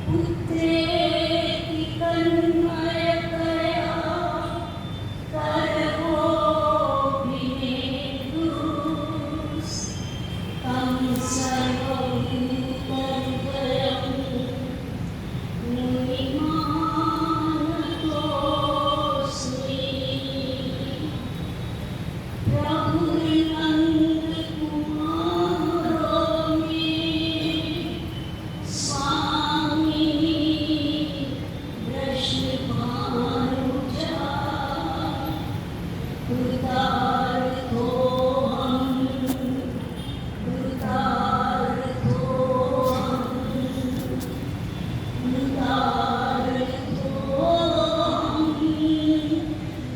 પુત્રેતિ તન્મય કયા કરવોભિનેદુસ તં સર્વભૂતહૃદયં મુનિમાનતોસ્મિ પ્રભુર્નંદકુમારો મે સ્વામી દૃષ્ટિભાનુજા કૃતાર્થોહમ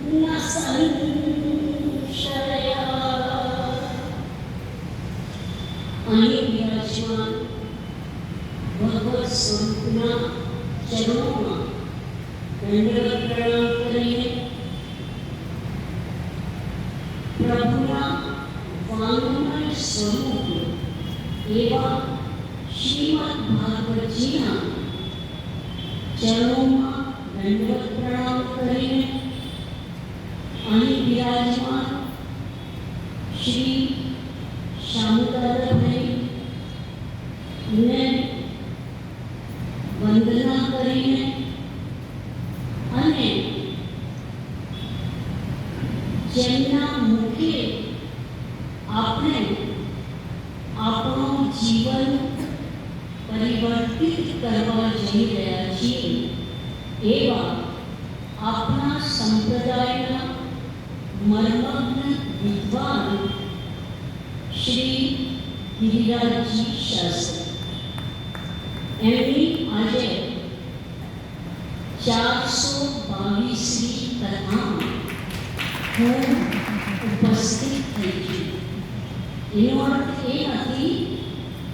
ન સંશયા. અહીં બિરાજમાન ભગવત સ્વરૂપના ચરણોમાં દંડવત પ્રણામ કરીને પ્રભુના વાંગમય સ્વરૂપ એવા શ્રીમદ ભાગવતજીના ચરણોમાં દંડવત પ્રણામ કરીને અહીં બિરાજમાન શ્રી શ્યામદાદાભાઈને વંદના કરીને અને જેમના મુખે આપણે આપણું જીવન પરિવર્તિત કરવા જઈ રહ્યા છીએ એવા આપણા સંપ્રદાયના મર્મજ્ઞ વિદ્વાન શ્રી ગિરિરાજજી શાસ્ત્રી, એમની આજે 422મી કથામાં હું ઉપસ્થિત થઈ છું. એનો અર્થ એ નથી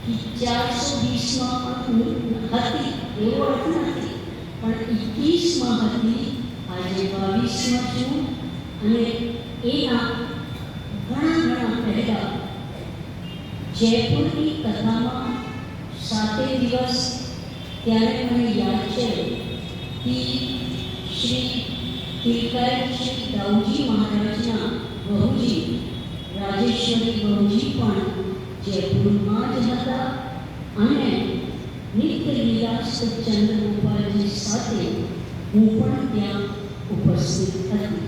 કે 420માં હતી એવો અર્થ નથી, પણ 21માં હતી, આજે 22માં છું. અને એના ઘણા પહેલા જયપુરની કથામાં 7 દિવસ ત્યારે મને યાદ છે કે શ્રી તિલકાયત શ્રી દાઉજી મહારાજના બહુજી રાજેશ્વરી બહુજી પણ જયપુરમાં જ હતા અને નિત્ય લીલાસ્ત ચંદ્રગોપાલજી સાથે હું પણ ત્યાં ઉપસ્થિત હતી.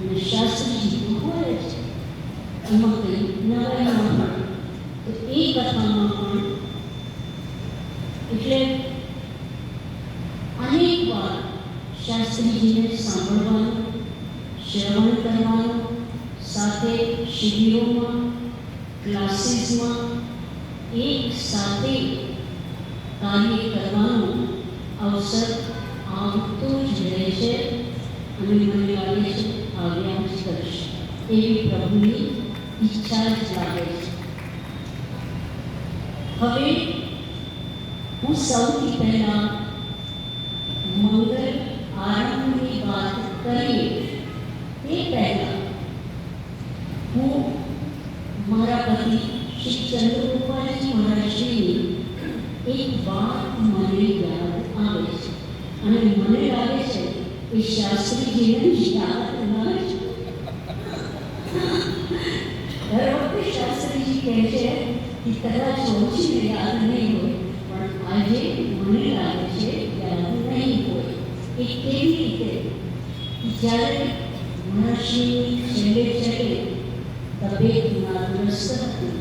અને શાસ્ત્રીજી હોય છે એમાં કંઈ નવાઈ ન હોય. તો એ કથામાં પણ એટલે અનેક વાર શાસ્ત્રીજીને સાંભળવાનું, શ્રવણ કરવાનું, સાથે શિબિરોમાં, ક્લાસીસમાં એક સાથે કાર્ય કરવાનો અવસર આવતો જ રહે છે અને મને લાગે છે આવ્યા જ કરશે એવી પ્રભુની ઈચ્છા જ લાગે છે. હવે હું સૌથી પહેલાં મંગલ આરંભની વાત કરીએ તે પહેલાં હું મારા પતિ શ્રી ચંદ્રગોપાલજી મહારાજની એક વાત મને યાદ આવે છે અને મને લાગે છે એ શાસ્ત્રીજીને જ યાદ આવે છે. દર વખતે શાસ્ત્રીજી કહે છે કે કદાચ ઓછીને યાદ નહીં હોય, પણ આજે મને લાગે છે યાદ નહીં હોય. એ કેવી રીતે? જ્યારે મહર્ષિની છેલ્લે તબિયત નાદુરસ્ત હતી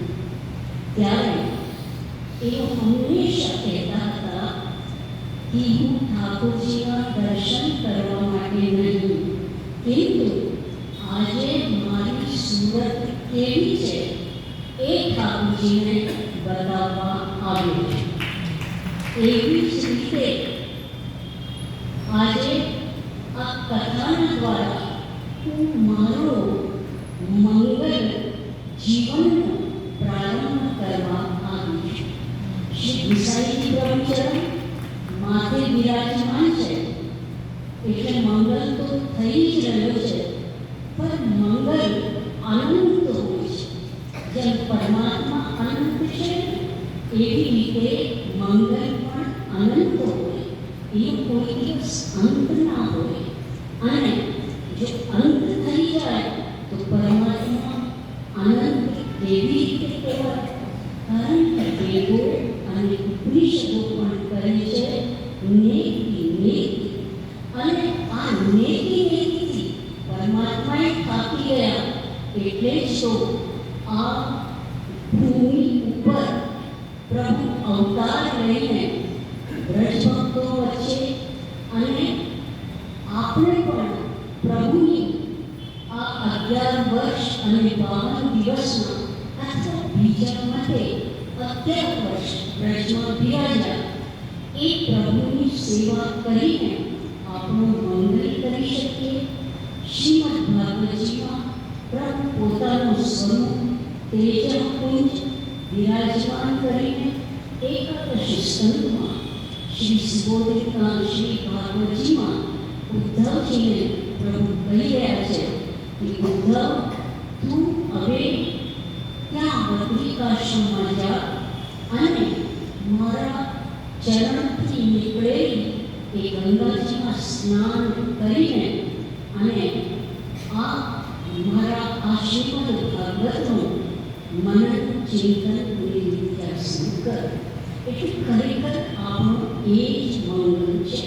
ત્યારે એઓ હંમેશા કહેતા હતા કે હું ઠાકોરજીના દર્શન કરવા માટે નહીં, પરંતુ આજે મારી સુરત કેવી છે એ ઠાકોરજીને બતાવવા આવ્યો છે. એવી જ રીતે આજે આ કથાના દ્વારા હું મારો મંગલ જીવનનો પ્રારંભ કરવા આવી છું. શ્રી ગુસાઈજી બ્રહ્મચરણ માથે બિરાજમાન છે એટલે મંગલ તો થઈ જ રહ્યો છે, પણ મંગલ અનંત હોય છે. જેમ પરમાત્મા અનંત છે એવી રીતે મંગલ પણ અનંત હોય એનો કોઈ દિવસ અંત ના હોય. અને જો અંત થઈ જાય તો પરમાત્મા આનંદ કેવી રીતે કહેવાય? કારણ કે વેદો અને ઉપનિષદો પણ કહે છે નેતિ નેતિ. અને આ નેતિ નેતિથી પરમાત્માએ થાકી ગયા. એટલે જ તો આ ભૂમિ ઉપર પ્રભુ અવતાર લઈને બ્રજભક્તો વચ્ચે અને આપણે પણ પ્રભુની આ 11 વર્ષ અને 52 દિવસમાં અથવા બીજા માટે 11 વર્ષ બ્રજમાં બિરાજ્યા એ પ્રભુની સેવા કરીને આપણું મંગલ કરી શકીએ. શ્રીમદ ભાગવતજીમાં પ્રભુ પોતાનું સ્વરૂપ તેજઃપુંજ વિરાજમાન કરીને એકાદશી સ્કંદમાં શ્રી સુબોધિતના શ્રી ભાગવતજીમાં ઉદ્ધવજીને પ્રભુ કહી રહ્યા છે કે ઉદ્ધવ, તું હવે ત્યાં બદ્રિકાશ્રમમાં જા અને મારા ચરણથી નીકળેલી એ ગંગાજીમાં સ્નાન કરીને અને આ મારા આ શ્રીમદ ભાગવતનું મનન ચિંતન નિત્યાસન કર. એટલે ખરેખર આપણું એ જ મંગલ છે.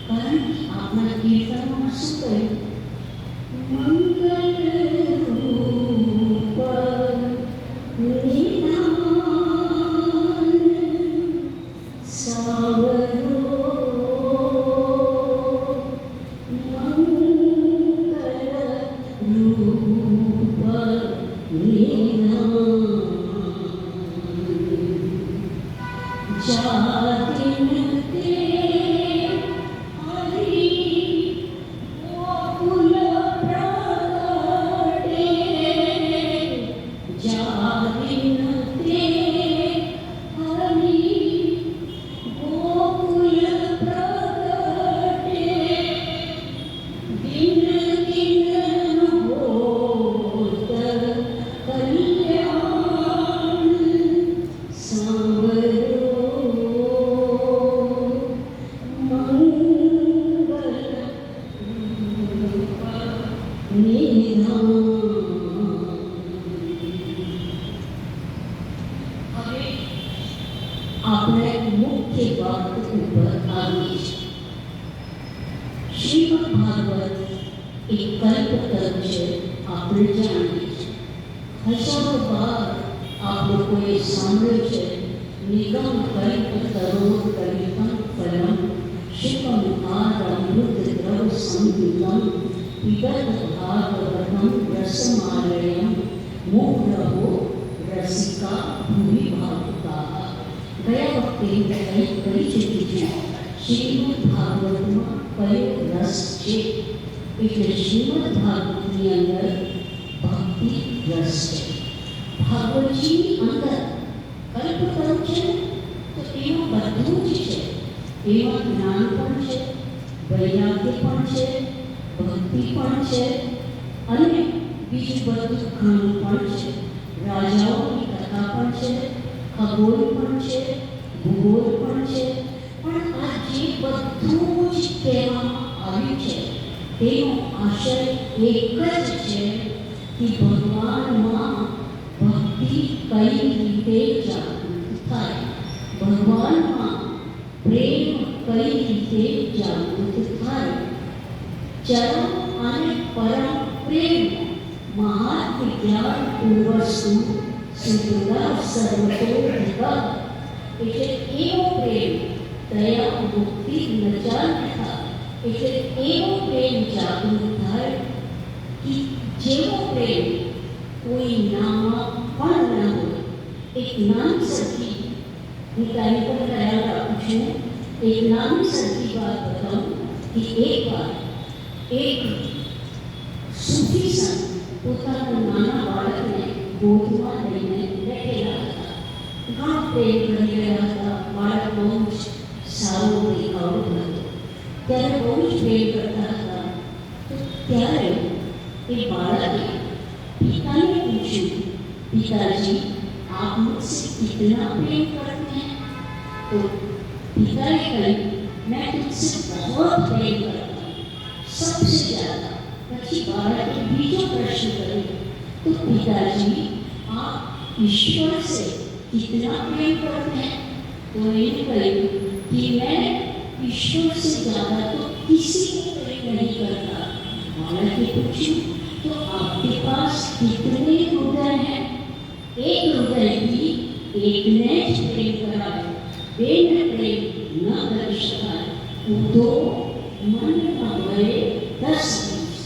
કારણ કે આપણા કીર્તનમાં શું કહ્યું? મંગલ રૂપ નિદાન સાવરો મંગલ રૂપ નિદાન જાતિન તે આપણે મુખ્ય વાત ઉપર આવીએ છીએ. શ્રીમદ ભાગવત એક કલ્પતરુ છે, આપણે જાણીએ છીએ. હજારો વાર આપ લોકોએ સાંભળ્યું છે નિગમ કલ્પતરો કલ્પમ ફલમ શુકમ આરમૃત દ્રવ સંયુતમ વિગત ભાગવતમ રસમાલયમ મોહરહો રસિકા ભૂમિ ભાવતા. ગયા વખતે કંઈ કરી ચૂકી છે. શ્રીમદ ભાગવતમાં કયો રસ છે? એટલે શ્રીમદ ભાગવતની અંદર ભક્તિ રસ છે. ભાગવતજીની અંદર કલ્પતરુ છે તો એમાં બધું જ છે. એમાં જ્ઞાન પણ છે, વૈરાગ્ય પણ છે, ભક્તિ પણ છે અને બીજું બધું ઘણું પણ છે. રાજાઓની કથા પણ છે, ખગોળ પણ છે, ભૂગોળ પણ છે. પણ આ જે બધું જ કહેવામાં આવ્યું છે તેનો આશય એક જ છે કે ભગવાનમાં ભક્તિ કઈ રીતે જાગૃત થાય, ભગવાનમાં પ્રેમ કઈ રીતે જાગૃત થાય. ચરમ અને પરમ પ્રેમ મહાન વિજ્ઞાન પૂર્વસ્તુ સુદુર્ગા સર્વતો વિભાગ. એટલે એવો પ્રેમ દયા મુક્તિ નજાર થાય. એટલે એવો પ્રેમ જાગૃત થાય કે જેવો પ્રેમ કોઈ નામાં પણ ન હોય. એક નાની સરખી હું તારી પર ખ્યાલ રાખું છું. એક નાની સરખી વાત બતાવું કે એક વાર એક સૂફી સંત પોતાના નાના બાળકને ગોદમાં લઈને બેઠેલા હતા. ઘણા પ્રેમ કરી રહ્યા હતા. બાળક બહુ જ સારો દેખાવ હતો. ત્યારે બહુ જ પ્રેમ કરતા હતા. તો ત્યારે એ બાળકે પિતાને પૂછ્યું, પિતાજી आप मुझसे कितना प्रेम करते हैं? तो पिता ने कहा मैं तुझसे बहुत प्रेम करता हूँ, सबसे ज़्यादा। પછી બાળકે બીજો પ્રશ્ન કર્યો, तो पिताजी आप ईश्वर से कितना प्रेम करते हैं? तो मैंने कहा कि मैं ईश्वर से ज़्यादा तो किसी को प्रेम नहीं करता। बालक ने पूछा, तो आपके पास कितने हृदय हैं? एक हृदय भी एक ने જ પ્રેમ કરાય, બેને પ્રેમ ન કરી શકાય, તો મનમાં ભરે 10 દિવસ।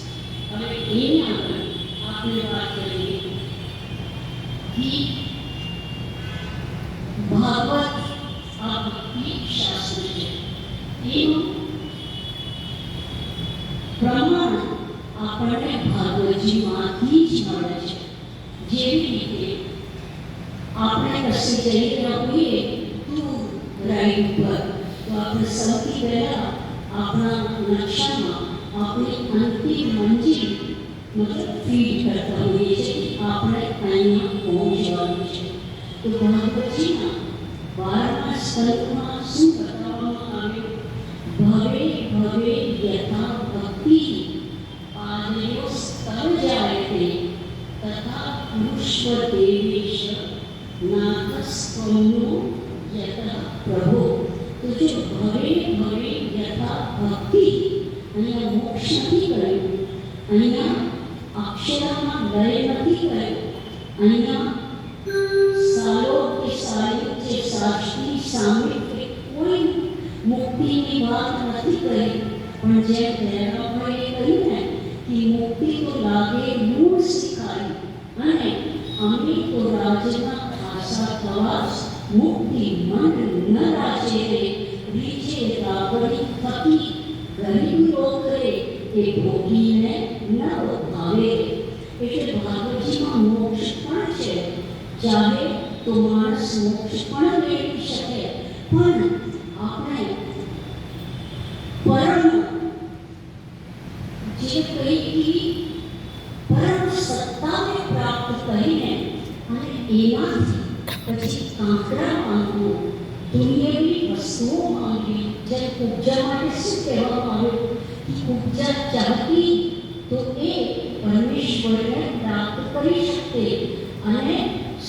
હવે એની આગળ આપણે વાત કરીએ कि ભાગવત આ ભક્તિ શાસ્ત્ર છે, એનું પ્રમાણ આપણને ભાગવતજીમાંથી જ મળે છે। જેવી રીતે આપણે કશે જઈ રહ્યા હોઈએ ટૂર રાઈડ પર, તો આપણે સૌથી પહેલાં આપણા નકશામાં આપણી અંતિમ મંજિલ મતલબ ફીડ કરતા હોઈએ છીએ કે આપણે અહીંયા પહોંચવાનું છે। તો ભાગવતજીના 12મા સ્કંદમાં શું બતાવવામાં આવ્યું? ભવે ભવે યથા ભક્તિ પાદયો સ્તર જાયતે તથા પુરુષ દેવેશ નાથસ્ત્વનો યથા પ્રભો। તો જો ભવે ભવે યથા ભક્તિ, અહીંયા મોક્ષ નથી કહ્યું, અહીંયા અક્ષરમાં લય નથી કહ્યું, અહીંયા સાલો કે સાલી કે શાસ્ત્રી સામે કે કોઈ મુક્તિની વાત નથી કરી, પણ જે પહેલાંએ કહ્યું ને કે મુક્તિ તો લાગે મૂળ શીખાય, અને અમે તો રાજના ખાસા ખવાસ મુક્તિ મન ન રાજે રે, રીચે રાવણી થકી ગરીબ લોકોએ એ ભોગીને ન ભાવે। એટલે ભાગવતજીમાં મોક્ષ પણ છે, ચાહે તો માણસ મોક્ષ પણ મેળવી શકે, પણ આપણે પરમ જે કંઈ પરમ સત્તાને પ્રાપ્ત કરીને અને એમાંથી પછી કાંકરા માંગવું, દુનિયાવી વસ્તુઓ માંગવી, જે ઉપજા માટે શું કહેવામાં આવ્યું કે ઉપજા ચાહતી તો એ પરમેશ્વરને પ્રાપ્ત કરી શકતે અને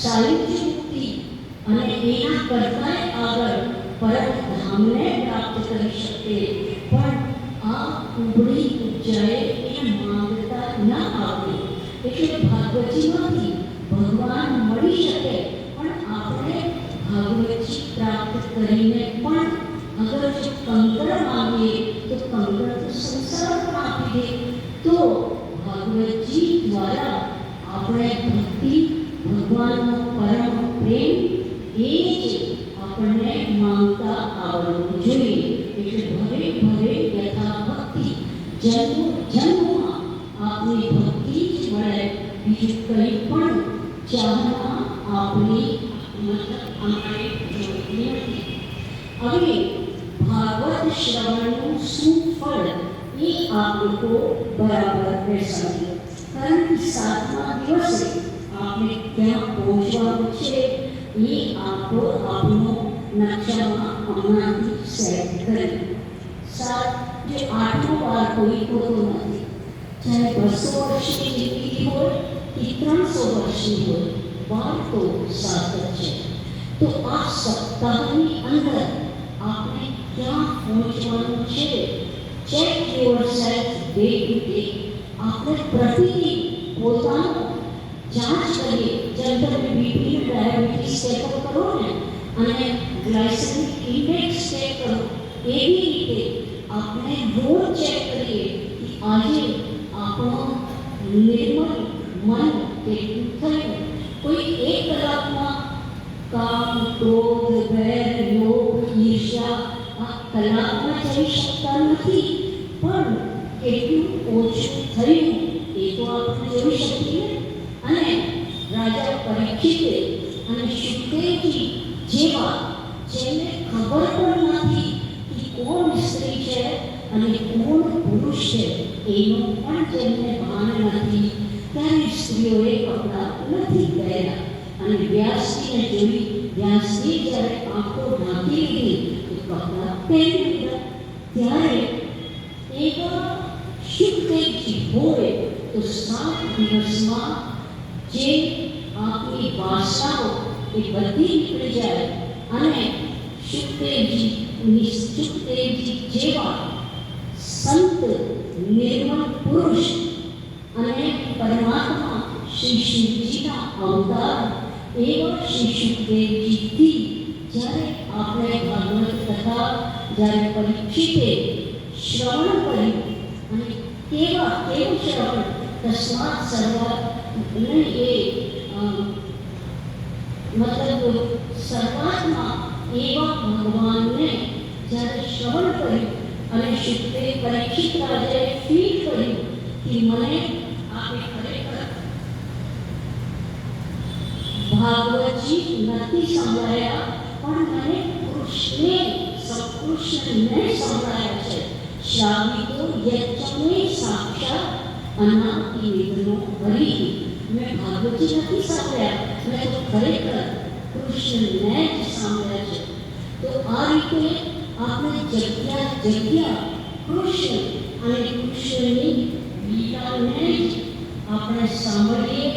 સાયુજ્ય મુક્તિ અને એના કરતાં આગળ પરમ ધામને પ્રાપ્ત કરી શકતે, પણ આ ઉભરી ઉપજાએ એને માંગતા ન આવે। એટલે ભાગવતજીમાંથી ભગવાન મળી શકે, પણ આપણે ભાગવતજી પ્રાપ્ત કરીને પણ અગર જો કંકર માંગીએ તો કંકર તો સંસાર પણ આપી દે। તો ભાગવતજી દ્વારા આપણે ભક્તિ, ભગવાનનો પરમ પ્રેમ એ જ આપણને માંગતા આવડવું જોઈએ। એટલે ભવે ભવે યથા ભક્તિ, જન્મ જન્મમાં આપણી ભક્તિ જ મળે, બીજું કંઈ પણ ચાહના આપણી મતલબ આપણે જોઈતી નથી। હવે ભાગવત શ્રવણનું શું ફળ એ આપ લોકો બરાબર બેસાડીએ, કારણ કે 7મા દિવસે આપણે ક્યાં પહોંચવાનું છે એ આપણો નકશામાં હમણાંથી સેટ કરી। જે 8મો વાર કોઈ હોતો નથી, ચાહે 200 વર્ષની જિંદગી હોય કે 300 વર્ષની હોય, વાર તો 7 જ છે। તો આ સપ્તાહની અંદર આપણે ક્યાં પહોંચવાનું છે, check yourself day to day. આપણે પ્રતિદિન પોતાનો જાંચ કરીએ, જેમ તમે બીપી ડાયાબિટીસ ચેકઅપ કરો ને અને ગ્લાયસેમિક ઇન્ડેક્સ ચેક કરો, એવી રીતે આપણે રોજ ચેક કરીએ કે આજે આપણો નિર્મળ મન કેટલું થયું। કોઈ 1 કલાકમાં કામ, ક્રોધ, વેર, લોભ, ઈર્ષ્યા આ કલાકમાં જઈ શકતા નથી, પણ કેટલું ઓછું થયું એ તો આપણે જોઈ શકીએ। અને રાજા પરીક્ષિતે અને શુકદેવજી જેવા જેને ખબર પણ નથી કે કોણ સ્ત્રી છે અને કોણ પુરુષ છે, એનું પણ જેમને ભાન નથી, ત્યારે સ્ત્રીઓએ કપડાં નથી પહેર્યા અને વ્યાસજીને જોઈ વ્યાસજી જ્યારે આંખો ઢાંકી લીધી તો કપડાં પહેરી લીધા। ત્યારે એવા શુકદેવજી હોય તો 7 દિવસમાં જે આપની વાસનાઓ એ બધી નીકળી જાય અને શુકદેવજી જેવા સંત નિર્મળ પુરુષ અને પરમાત્મા શ્રી શિવજીના અવતાર એવા શ્રી શુકદેવજીથી જ્યારે આપણે ભાગવત કથા જ્યારે પરીક્ષિતે શ્રવણ કર્યું અને કેવું શ્રવણ તસ્માત સર્વાત એ મતલબ શરૂઆતમાં એવા ભગવાનને જ્યારે શ્રવણ કર્યું અને શુકદેવ પરીક્ષિત રાજાએ ફીલ કર્યું કે મને આપે ખરેખર ભાગવતજી નથી સંભળાયા પણ મને કૃષ્ણને સંભળાયા છે. શ્રાવિતો યચ્ચમે સાક્ષાત અનાદિ નિધનો હરિ. મેં ભાગવતજી નથી સાંભળ્યા, મેં તો ખરેખર કૃષ્ણને જ સાંભળ્યા છે. તો આ રીતે આપણે જગ્યા કૃષ્ણ અને કૃષ્ણની લીલાને જ આપણે સાંભળીએ,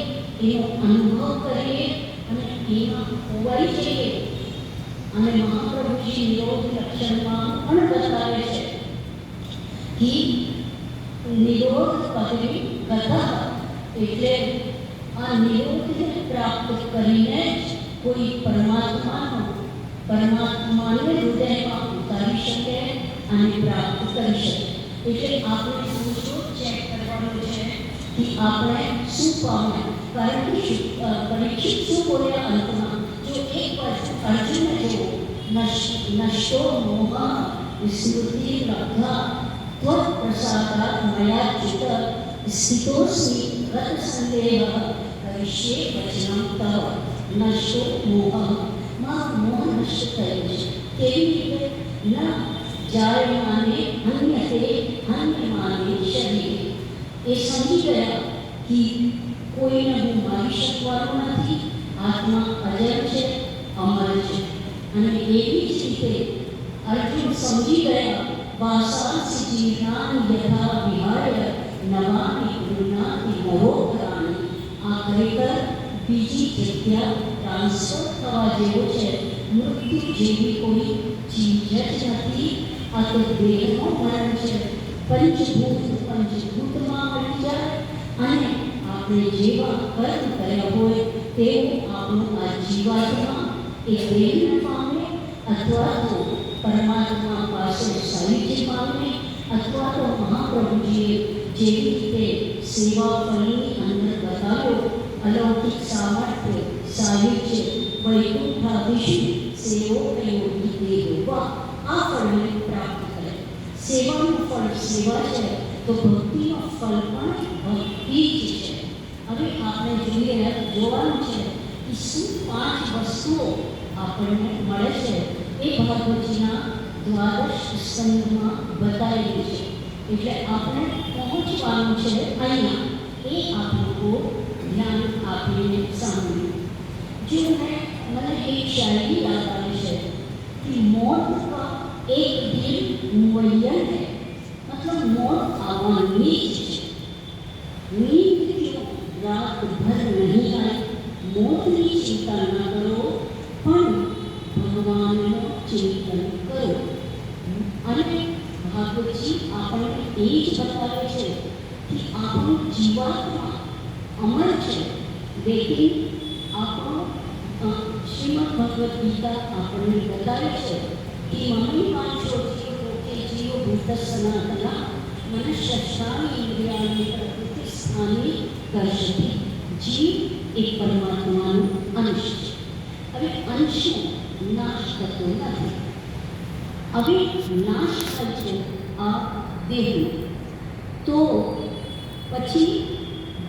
એનો અનુભવ કરીએ અને એમાં ખોવાઈ જઈએ. અને મહાપ્રભુજી નિરોધ લક્ષણમાં પણ બતાવે છે કે નિરોધ પદવી કથા એટલે આ નિરોધને પ્રાપ્ત કરીને જ કોઈ પરમાત્માને હૃદયમાં ઉતારી શકે અને પ્રાપ્ત કરી શકે. એટલે આપણે શું ચેક કરવાનું છે કે આપણે શું પામ્યા. કારણ કે પરીક્ષિત શું બોલ્યા અંતમાં, જો એક વાર અર્જુનને જો નષ્ટો મોહ સ્મૃતિ લબ્ધા ત્વત્ પ્રસાદાત મયા ચિત્ત સ્થિતોસ્મિ ગત સંદેહ કરિષ્યે વચનં તવ. નષ્ટો મોહ, મોહ નષ્ટ થયો છે. કેવી રીતે? ન જાયમાને હન્યતે હન્યમાને શરીરે. એ સમજી ગયા કે કોઈને હું મારી શકવાનો નથી, આત્મા અજર છે, અમર છે. અને એવી જ રીતે અર્જુન સમજી ગયા વાસાંસી જીર્ણાનિ યથા વિહાય નવાનિ ગૃહ્ણાતિ નરોધરાણિ. આ ખરેખર બીજી જગ્યા ટ્રાન્સફર થવા જેવો છે. મૃત્યુ જેવી કોઈ ચીજ જ નથી. આ તો દેહનો મરણ છે. પંચભૂતમાં મળી જાય અને આપણે જેવા કર્મ કર્યા હોય તેવું આપણું આ જીવાત્મા એ દેહને પામે અથવા તો પરમાત્મા પાસે સાનિધ્ય પામે અથવા તો મહાપ્રભુજીએ જેવી રીતે સેવા ફળની અંદર બતાવ્યો અલૌકિક સામર્થ્ય સાયુજ્ય વૈકુંઠાદિશુ સેવો પ્રયોગી દેવા આ ફળને પ્રાપ્ત કરે. સેવાનું ફળ સેવા છે તો ભક્તિનો ફળ પણ ભક્તિ જ છે. હવે આપણે જોવાનું છે કે શું 5 વસ્તુઓ આપણને મળે છે એ ભાગવતજીના દ્વાદશ સ્કંદમાં બતાવેલું છે. એટલે આપણે પહોંચવાનું છે અહીંયા. એ આપણું ધ્યાન આપીને સાંભળ્યું. जो મને એક શાયરી યાદ આવે છે कि मौत का एक दिन मुअय्यन है. मतलब मौत आवानी है. नींद क्यों रात भर नहीं आई, मौतनी चिंता न करो पण ભગવાનનું ચિંતન કરો. અને ભાગવતજી આપણને એ જ બતાવે છે કે આપણું જીવાત્મા અમર છે. લેકિન આપણો શ્રીમદ ભગવદ્ ગીતા આપણને બતાવે છે કે મમ્મી વાંચો જીવ લોકે જીવો ભૂત સનાતના મનુષ્યસ્થાની ઇન્દ્રિયાની પ્રકૃતિ સ્થાની કરશતી. જીવ એક પરમાત્માનું અંશ છે. હવે અંશનો નાશ થતો નથી. હવે નાશ થાય છે આ દેહનો, તો પછી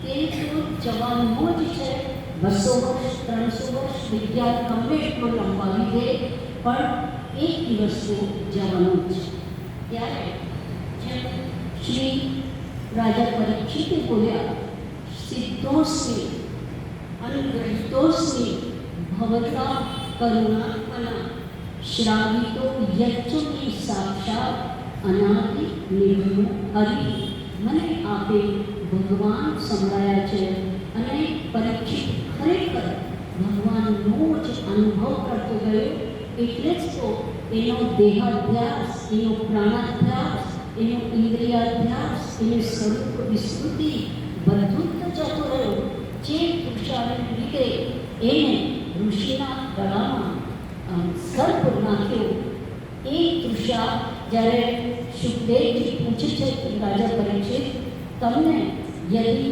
દેહ તો જવાનો જ છે. 200 વર્ષ 300 વર્ષ વિજ્ઞાન ગમે એટલો લંબાવી દે પણ એક દિવસ તો જવાનું જ છે. ત્યારે જેમ શ્રી રાજા પરીક્ષિતે બોલ્યા સિદ્ધોસ્મિ અનુગ્રહિતોસ્મિ ભવતા કરુણાત્મના શ્રાવિતો યચ્ચમે સાક્ષાત અનાદિ નિર્ગુણ હરિ મને આપે ભગવાન સંભળાયા છે. અને પરીક્ષિત ખરેખર ભગવાનનો જ અનુભવ કરતો ગયો. એટલે જ તો એનો દેહાધ્યાસ, એનો પ્રાણાધ્યાસ, એનો ઇન્દ્રિયાધ્યાસ, એની સ્વરૂપ વિસ્મૃતિ બધું જ જતો રહ્યો. જે પુરુષાર્થને લીધે એને ઋષિના ગળામાં સર્પ નાખ્યો. એ તૃષા જ્યારે સુખદેવજી પૂછે છે કે રાજા પરીક્ષિત, તમને યદિ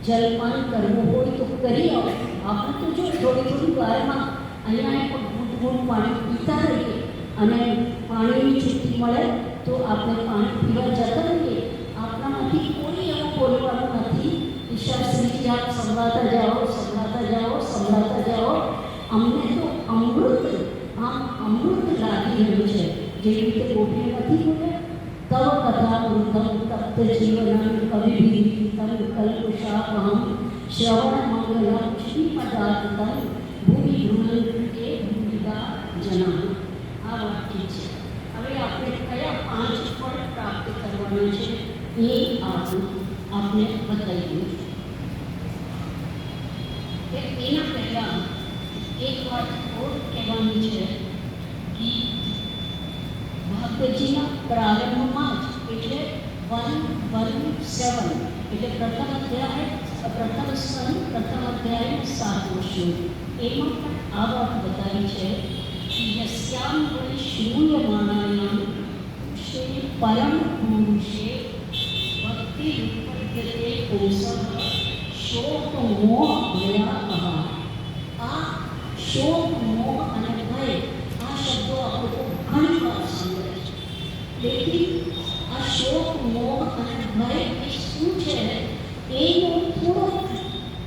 જલપાન કરવું હોય તો કરી આવો. આપણે તો જો થોડી થોડી વારમાં અહીંયા પણ ઘૂંટ પાણી પીતા રહીએ અને પાણીની છુટ્ટી મળે તો આપણે પાણી પીવા જતા રહીએ. આપણામાંથી કોઈ એવું બોલવાનું નથી કે શાસ્ત્રીજી આપ સંભળાતા જાઓ, સંભળાતા જાઓ, સંભળાતા જાઓ. અમને તો અમૃત, આમ અમૃત લાગી રહ્યું છે. જેવી રીતે ગોપીએ નથી બોલ્યા, તવ કથા વૃદ્ધમ તપ્ત જીવનમ કવિભીતમ કલ્પશાપહમ શ્રવણ મંગલમ શ્રીમદાતમ ભૂમિ ભ્રુવંતે ભૂમિકા જના. આ વાક્ય છે. હવે આપણે કયા 5 ફળ પ્રાપ્ત કરવાના છે એ આપણે બતાવી દઉં. એના પહેલાં એક વાત ઓર કહેવાની છે કે ભાગવતજીના પ્રારંભમાં જ એટલે 1:7 એટલે પ્રથમ અધ્યાય, પ્રથમ સ્કંદ, પ્રથમ અધ્યાય 7 શ્લોક, એમાં પણ આ વાત બતાવી છે કે યસ્યામ વૈ શ્રૂયમાણાયામ પુરુષે પરમ પુરુષે ભક્તિ ઉત્પદ્યતે કોસઃ શોક મોહ ભયાપહ. આ શોક, મોહ અને ભય, આ શબ્દો આપણે ઘણી વાર સાંભળે છે. લેકિન આ શોક, મોહ અને ભય એ શું છે એનું થોડુંક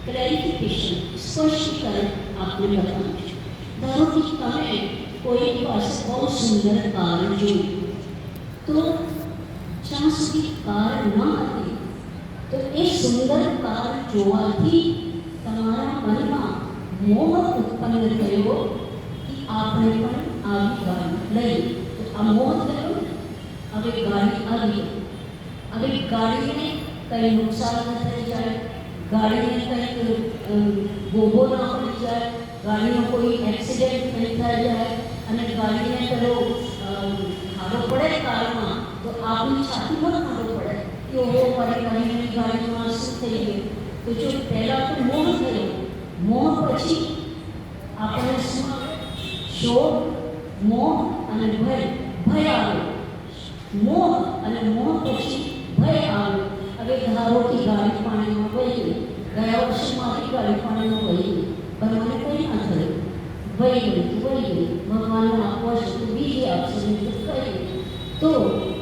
ક્લેરિફિકેશન, સ્પષ્ટીકરણ આપણે બતાવ્યું છે. ધારો કે તમે કોઈ પાસે બહુ સુંદર કાર જોઈ, તો જ્યાં સુધી કાર ન હતી તો એ સુંદર કાર જોવાથી તમારા મનમાં મોહ ઉત્પન્ન થયો કે આપણે પણ આવી ગાડી લઈએ. તો આ મોહ થયો. હવે ગાડી આવી, હવે ગાડીને કંઈ નુકસાન ન થઈ જાય, ગાડીને કંઈક ગોબો ના પડી જાય, ગાડીનો કોઈ એક્સિડન્ટ નહીં થઈ જાય અને ગાડીને પેલો ખાડો પડે કારમાં તો આપણી છાતીમાં ખાડો પડે કે ઓહો મારી ગાડીમાં શું થઈ ગયું. તો જો પહેલાં તો મોહ થયો, મોહ પછી આપણે શું આવે? શોક, મોહ અને ભય. ભય આવે, મોહ અને મોહ પછી ભય આવે. હવે ધારો કે ગાડી પાણીમાં વહી ગઈ, ગયા વર્ષે મારી ગાડી પાણીમાં વહી ગઈ, પણ મને કંઈ ના થયું. વહી ગઈ તો વહી ગઈ, ભગવાનને આપવા છે તો બીજી આપશે, નહીં તો કંઈ.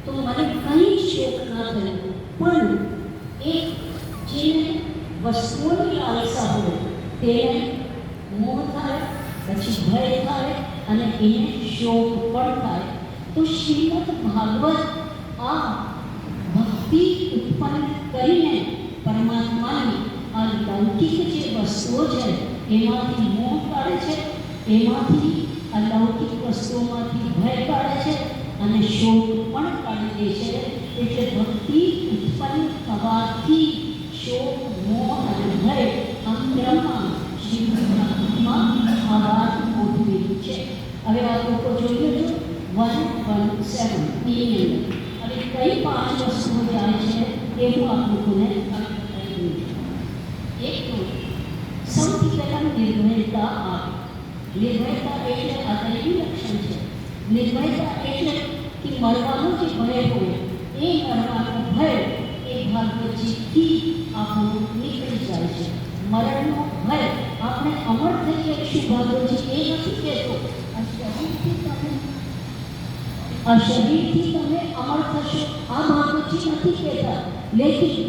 તો મને કંઈ શોક ના થયું. પણ એક જેને વસ્તુઓની લાલસા હોય તેને મોહ થાય, પછી ભય થાય અને એને શોક પણ થાય. તો શ્રીમદ ભાગવત આ ભક્તિ ઉત્પન્ન કરીને પરમાત્માની આ લૌકિક જે વસ્તુઓ છે એમાંથી મોહ કાઢે છે, એમાંથી અલૌકિક વસ્તુઓમાંથી ભય કાઢે છે અને શોક પણ કાઢી દે છે. એટલે ભક્તિ ઉત્પન્ન થવાથી શોક, મોહ અને ભય અંતરમાં શ્રીમદમાં આ વાત ગોઠવેલી છે. હવે આ લોકો જોઈએ છો 1:7 એની અંદર હવે કઈ 5 વસ્તુઓ જાય છે એ હું આપ લોકોને બતાવી દઉં છું. એક તો સૌથી પહેલાં નિર્ભયતા આવે. નિર્ભયતા એટલે આ કયું લક્ષણ છે? નિર્ભયતા એટલે કે મરવાનો જે ભય હોય એ મરવાનો ભય એ ભાગવતજીથી આપણું નીકળી જાય છે. મરણનો ભય, આપણે અમર થઈ જઈશું ભાગવતજી એ નથી કહેતો. આ શરીરથી તમે અમર થશો આ ભાગવતજી નથી કહેતા. લેકિન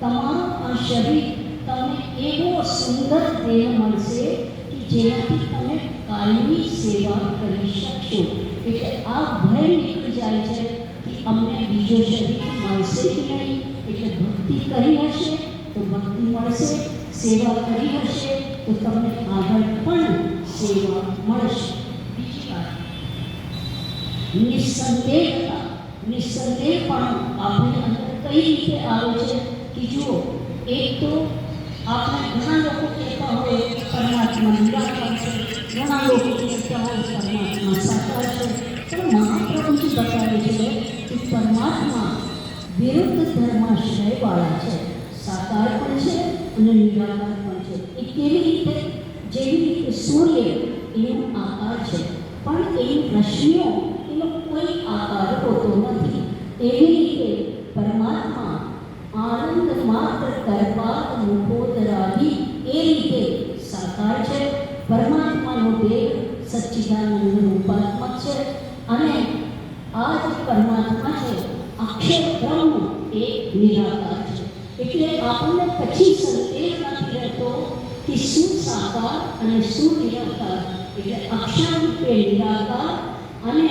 તમારું આ શરીર તમને એવો સુંદર દેહ મળશે કે જેનાથી તમે કાયમી સેવા કરી શકશો. એટલે આ ભય નીકળી જાય છે કે અમને બીજો શરીર મળશે કે નહીં. એટલે ભક્તિ કરી હશે તો ભક્તિ મળશે, સેવા કરી હશે તો તમને આગળ પણ સેવા મળશે. બીજી વાત નિસંદેહતા. નિસંદેહ પણ આપણી અંદર કઈ રીતે આવે છે કે જુઓ, એક તો આપણે ઘણા લોકો કહેતા હોય કે પરમાત્મા નિરાકાર છે, ઘણા લોકો કહેતા હોય પરમાત્મા સાકાર છે, પણ મહાપ્રભુજી બતાવે છે કે પરમાત્મા વિરુદ્ધ ધર્માશ્રયવાળા છે, સાકાર પણ છે અને નિરાકાર પણ છે. એ કેવી રીતે? જેવી રીતે સૂર્ય એનો આકાર છે, પણ એની રશ્મિઓ એનો કોઈ આકાર હોતો નથી. એવી રીતે પરમાત્મા આનંદ માત્ર કરવા મુખોદરાવી એ રીતે સાકાર છે. પરમાત્માનો દેહ સચ્ચિદાનંદ રૂપાત્મક છે અને આ જે પરમાત્મા છે અક્ષર બ્રહ્મ એ નિરાકાર છે. એટલે આપણને પછી સંદેહ નથી રહેતો કે શું સાકાર અને શું નિરાકાર. એટલે અક્ષર રૂપે નિરાકાર અને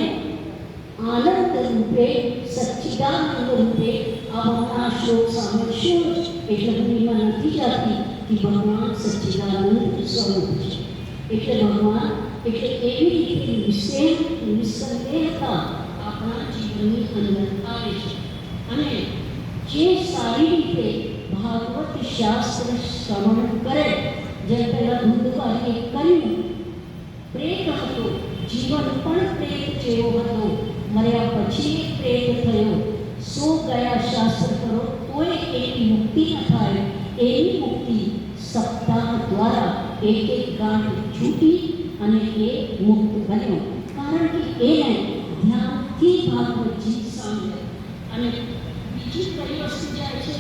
આનંદ રૂપે સચ્ચિદાનંદ રૂપે આવના શ્લોક સામે શું એટલે હું એમાં નથી જાતી કે ભગવાન સચ્ચિદાનંદ સ્વરૂપ છે. એટલે ભગવાન એટલે એવી રીતે નિસંદેહતા આપણા જીવનની અંદર આવે છે. અને જે સારી રીતે ભાગવત શાસ્ત્ર શ્રવણ કરે, જેમ પહેલાં ધૂંધવારીએ કર્યું, પ્રેત હતો, જીવન પણ પ્રેત જેવો હતો, મર્યા પછી પ્રેત થયો, સો ગયા શાસ્ત્ર કરો તોય એની મુક્તિ ન થાય. એની મુક્તિ સપ્તાહ દ્વારા એક એક ગાંઠ છૂટી અને એ મુક્ત બન્યો. કારણ કે એને ધ્યાનથી ભાગવતજી સાંભળે. અને બીજી કઈ વસ્તુ જાય છે?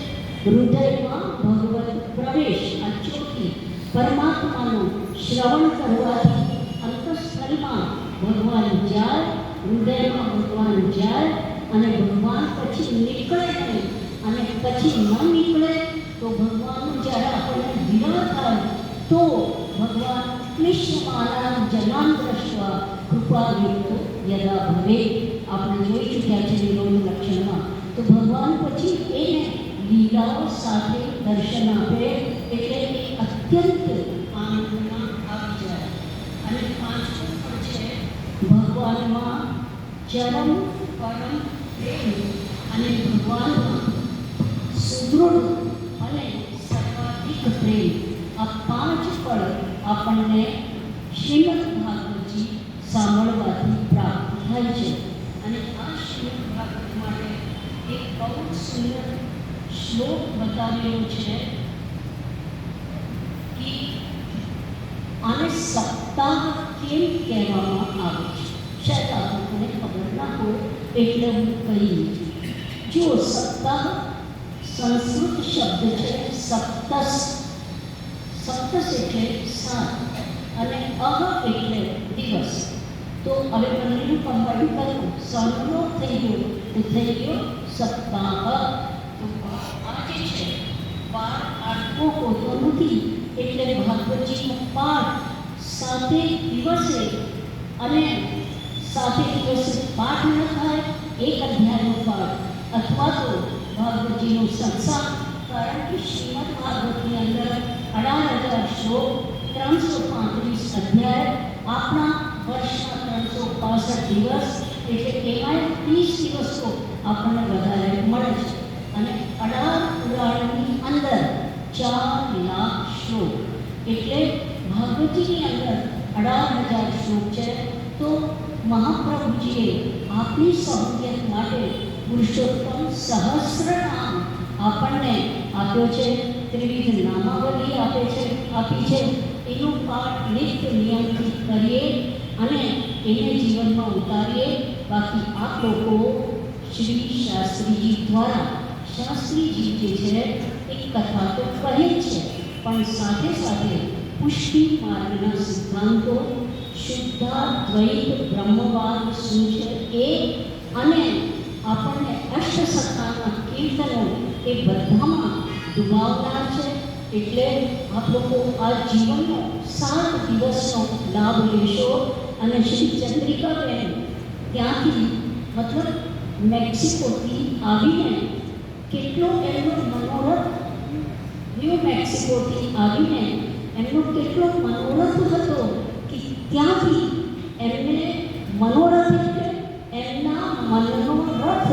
હૃદયમાં ભગવત પ્રવેશ. આ ચોથી પરમાત્માનું શ્રવણ કરવાથી અંતઃસ્થળમાં ભગવાન જાય, હૃદયમાં ભગવાન જાય અને ભગવાન પછી નીકળે નહીં. અને પછી ન નીકળે તો ભગવાનનું જ્યારે આપણને વિરહ થાય તો ભગવાન ક્લિશ્યમાના જનાન દ્રષ્ટવા કૃપા વિનો યદા ભવે આપણે જોઈ ચૂક્યા છે નિરોધ લક્ષણમાં. તો ભગવાન પછી એને લીલાઓ સાથે દર્શન આપે એટલે એ અત્યંત આનંદમાં આવી જાય. અને પાંચમું પણ છે ભગવાનમાં ચરમ પરમ પ્રેમ અને ભગવાનમાં સુદૃઢ અને સર્વાધિક પ્રેમ. આ પાંચ પળ આપણને શ્રીમદ ભાગવતજી સાંભળવાથી પ્રાપ્ત થાય છે. અને આ શ્રીમદ ભાગવત માટે એક બહુ સુંદર શ્લોક બતાવેલો છે કે આને સપ્તાહ કેમ કહેવામાં આવે છે. શાયદ આપણને ખબર ના હોય એટલે હું કહી. જો સપ્તાહ સંસ્કૃત શબ્દ છે સપ્તસ. સપ્તસ એટલે 7 અને અહ એટલે દિવસ. તો હવે બંનેનું કમ્બાઈન કરું, સંનો થઈ ગયો તો થઈ ગયો સપ્તાહ. તો આ જે છે વાર આટકો હોતો નથી. એટલે ભાગવતજીનો પાઠ સાથે દિવસે અને સાથે દિવસે પાઠ ન થાય, એક અધ્યાયનો પાઠ અથવા તો ભાગવતજીનો સત્સંગ. કારણ કે શ્રીમદ ભાગવતની અંદર 18,000 શ્લોક, 335 અધ્યાય, આપણા વર્ષના 365 દિવસ, એટલે એમાંય 30 દિવસ તો આપણને વધારે મળે છે. અને 18 પુરાણની અંદર 4 લાખ શ્લોક. એટલે ભાગવતજીની અંદર 18,000 શ્લોક છે. તો મહાપ્રભુજીએ આપણી સહુલિયત માટે પુરુષોત્તમ સહસ્ર નામ આપણને આપ્યો છે. ત્રિવિધ નામાવલી આપી છે. એનો પાઠ નિત્ય નિયમથી કરીએ અને એને જીવનમાં ઉતારીએ. બાકી આપ લોકો શ્રી શાસ્ત્રીજી દ્વારા, શાસ્ત્રીજી જે છે એક કથા તો કહે જ છે, પણ સાથે સાથે પુષ્ટિ માર્ગના સિદ્ધાંતો, શુદ્ધાદ્વૈત બ્રહ્મવાદ શું છે એ, અને આપણને અષ્ટસત્તાના કીર્તનો એ બધામાં ડૂબાવનાર છે. એટલે આપ લોકો આ જીવનનો 7 દિવસનો લાભ લેશો. અને શ્રી ચંદ્રિકાબેન ત્યાંથી મતલબ મેક્સિકોથી આવીને કેટલો એમનો મનોરથ, ન્યૂ મેક્સિકોથી આવીને એમનો કેટલો મનોરથ હતો કે ત્યાંથી એમને મનોરથ એટલે એમના મનનો રથ,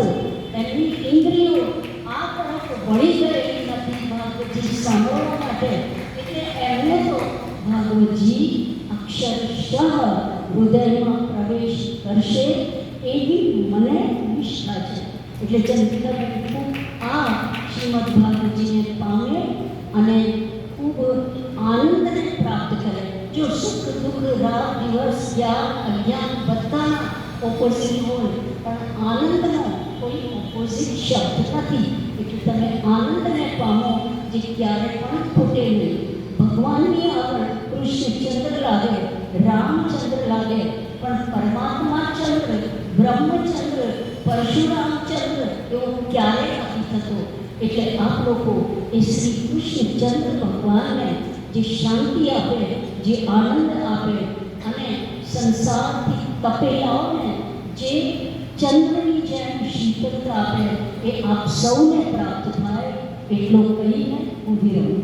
એમની ઇન્દ્રિયો આ તરફ વળી ગયેલી નથી ભાગવતજી સાંભળવા માટે. એટલે એમને તો ભાગવતજી અક્ષરશઃ હૃદયમાં પ્રવેશ કરશે એવી મને નિષ્ઠા છે. એટલે ચંદ્રિકાબેન આ શ્રીમદ ભાગવતજીને પામે અને ખૂબ આનંદને પ્રાપ્ત કરે. જો સુખ દુઃખ રાત દિવસ યાદ અજ્ઞાન બધાના ઓપોઝિટ હોય, પણ આનંદનો કોઈ ઓપોઝિટ શબ્દ નથી. એટલે તમે આનંદને પામો જે ક્યારે પણ ખૂટે નહીં. ભગવાનની આગળ કૃષ્ણચંદ્ર લાગે, રામચંદ્ર લાગે, પણ પરમાત્મા ચંદ્ર, બ્રહ્મચંદ્ર, પરશુરામચંદ્ર એવો ક્યારેય નથી થતો. એટલે આપ લોકો એ શ્રી કૃષ્ણચંદ્ર ભગવાનને જે શાંતિ આપે, જે આનંદ આપે અને સંસારથી તપેલાઓને જે ચંદ્રની જેમ શીતળતા આપે, એ આપ સૌને પ્રાપ્ત થાય એટલો કહીને ઊભી રહું.